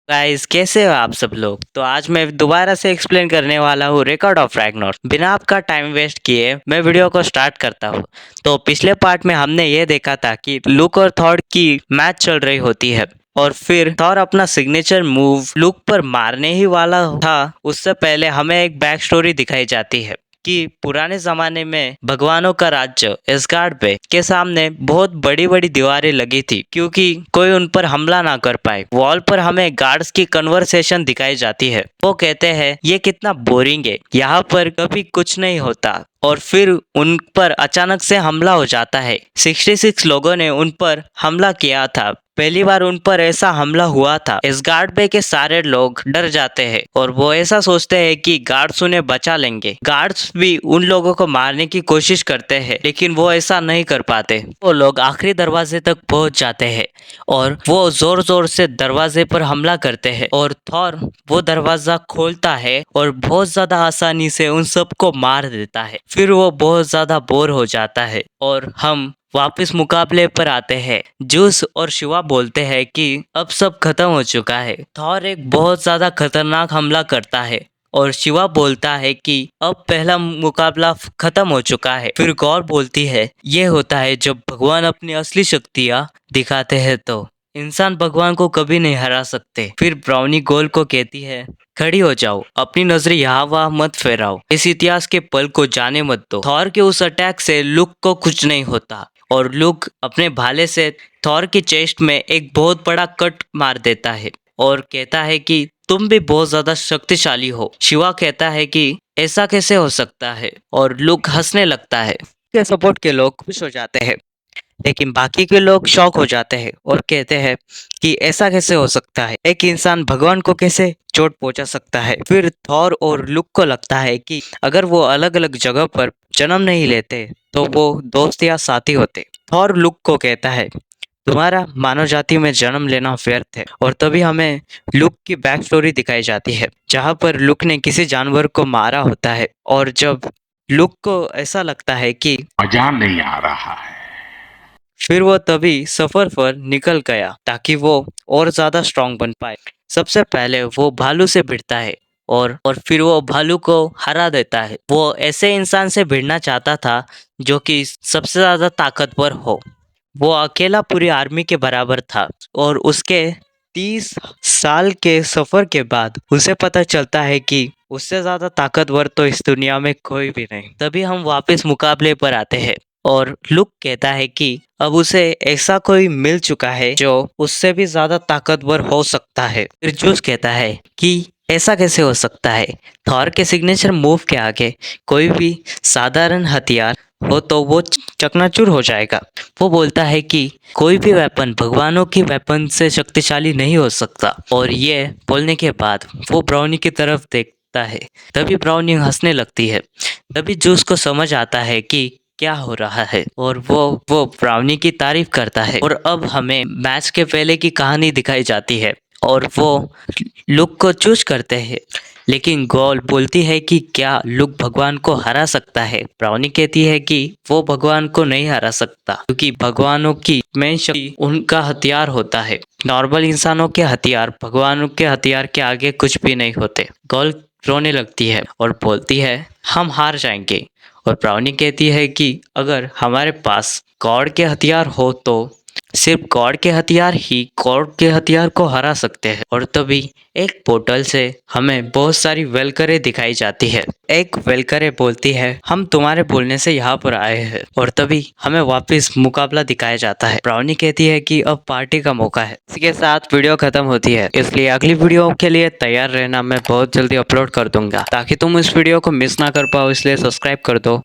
Guys कैसे हो आप सब लोग। तो आज मैं दोबारा से एक्सप्लेन करने वाला हूँ रिकॉर्ड ऑफ रैग्नारोक। बिना आपका टाइम वेस्ट किए मैं वीडियो को स्टार्ट करता हूँ। तो पिछले पार्ट में हमने ये देखा था कि लुक और थॉर की मैच चल रही होती है और फिर थॉर अपना सिग्नेचर मूव लुक पर मारने ही वाला था। उससे पहले हमें एक बैक स्टोरी दिखाई जाती है कि पुराने जमाने में भगवानों का राज्य एस्गार्ड पे के सामने बहुत बड़ी बड़ी दीवारें लगी थी क्योंकि कोई उन पर हमला ना कर पाए। वॉल पर हमें गार्ड्स की कन्वर्सेशन दिखाई जाती है। वो कहते हैं ये कितना बोरिंग है, यहाँ पर कभी कुछ नहीं होता। और फिर उन पर अचानक से हमला हो जाता है। 66 लोगों ने उन पर हमला किया था। पहली बार उन पर ऐसा हमला हुआ था। इस गार्ड पे के सारे लोग डर जाते हैं और वो ऐसा सोचते हैं कि गार्ड्स उन्हें बचा लेंगे। गार्ड्स भी उन लोगों को मारने की कोशिश करते हैं लेकिन वो ऐसा नहीं कर पाते। वो लोग आखिरी दरवाजे तक पहुंच जाते हैं और वो जोर जोर से दरवाजे पर हमला करते हैं और थॉर वो दरवाजा खोलता है और बहुत ज्यादा आसानी से उन सबको मार देता है। फिर वो बहुत ज्यादा बोर हो जाता है और हम वापस मुकाबले पर आते हैं। जूस और शिवा बोलते हैं कि अब सब खत्म हो चुका है। थॉर एक बहुत ज्यादा खतरनाक हमला करता है और शिवा बोलता है कि अब पहला मुकाबला खत्म हो चुका है। फिर गौर बोलती है ये होता है जब भगवान अपनी असली शक्तियाँ दिखाते हैं। तो इंसान भगवान को कभी नहीं हरा सकते। फिर ब्राउनी गोल को कहती है खड़ी हो जाओ, अपनी नजरें यहाँ वहाँ मत फैराओ, इस इतिहास के पल को जाने मत दो। थॉर के उस अटैक से लुक को कुछ नहीं होता और लुक अपने भाले से थॉर की चेस्ट में एक बहुत बड़ा कट मार देता है और कहता है कि तुम भी बहुत ज्यादा शक्तिशाली हो। शिवा कहता है कि ऐसा कैसे हो सकता है और लुक हंसने लगता है। के सपोर्ट के लोग खुश हो जाते हैं लेकिन बाकी के लोग शॉक हो जाते हैं और कहते हैं कि ऐसा कैसे हो सकता है, एक इंसान भगवान को कैसे चोट पहुंचा सकता है। फिर थॉर और लुक को लगता है कि अगर वो अलग अलग जगह पर जन्म नहीं लेते तो वो दोस्त या साथी होते। थॉर लुक को कहता है तुम्हारा मानव जाति में जन्म लेना व्यर्थ है। और तभी हमें लुक की बैक स्टोरी दिखाई जाती है जहाँ पर लुक ने किसी जानवर को मारा होता है और जब लुक को ऐसा लगता है कि मजा नहीं आ रहा है। फिर वो तभी सफर पर निकल गया ताकि वो और ज्यादा स्ट्रांग बन पाए। सबसे पहले वो भालू से भिड़ता है और फिर वो भालू को हरा देता है। वो ऐसे इंसान से भिड़ना चाहता था जो कि सबसे ज्यादा ताकतवर हो। वो अकेला पूरी आर्मी के बराबर था और उसके 30 साल के सफर के बाद उसे पता चलता है कि उससे ज्यादा ताकतवर तो इस दुनिया में कोई भी नहीं। तभी हम वापस मुकाबले पर आते हैं और लुक कहता है कि अब उसे ऐसा कोई मिल चुका है जो उससे भी ज्यादा ताकतवर हो सकता है। फिर जूस कहता है कि ऐसा कैसे हो सकता है, थॉर के सिग्नेचर मूव के आगे कोई भी साधारण हथियार हो तो वो चकनाचूर हो जाएगा। वो बोलता है कि कोई भी वेपन भगवानों की वेपन से शक्तिशाली नहीं हो सकता। और ये बोलने के बाद वो ब्राउनी की तरफ देखता है। तभी ब्राउनी हंसने लगती है। तभी जूस को समझ आता है कि क्या हो रहा है और वो ब्राउनी की तारीफ करता है। और अब हमें मैच के पहले की कहानी दिखाई जाती है और वो लुक को चूज करते हैं लेकिन गॉल बोलती है कि क्या लुक भगवान को हरा सकता है। ब्राउनी कहती है कि वो भगवान को नहीं हरा सकता क्योंकि भगवानों की मेन शक्ति उनका हथियार होता है। नॉर्मल इंसानों के हथियार भगवानों के हथियार के आगे कुछ भी नहीं होते। गॉल रोने लगती है और बोलती है हम हार जाएंगे। और ब्राउनी कहती है कि अगर हमारे पास गॉड के हथियार हो तो सिर्फ गॉड के हथियार ही गॉड के हथियार को हरा सकते हैं। और तभी एक पोर्टल से हमें बहुत सारी वेलकरे दिखाई जाती है। एक वेलकरे बोलती है हम तुम्हारे बोलने से यहाँ पर आए हैं। और तभी हमें वापस मुकाबला दिखाया जाता है। ब्राउनी कहती है कि अब पार्टी का मौका है। इसी के साथ वीडियो खत्म होती है, इसलिए अगली वीडियो के लिए तैयार रहना। मैं बहुत जल्दी अपलोड कर दूंगा ताकि तुम इस वीडियो को मिस ना कर पाओ, इसलिए सब्सक्राइब कर दो।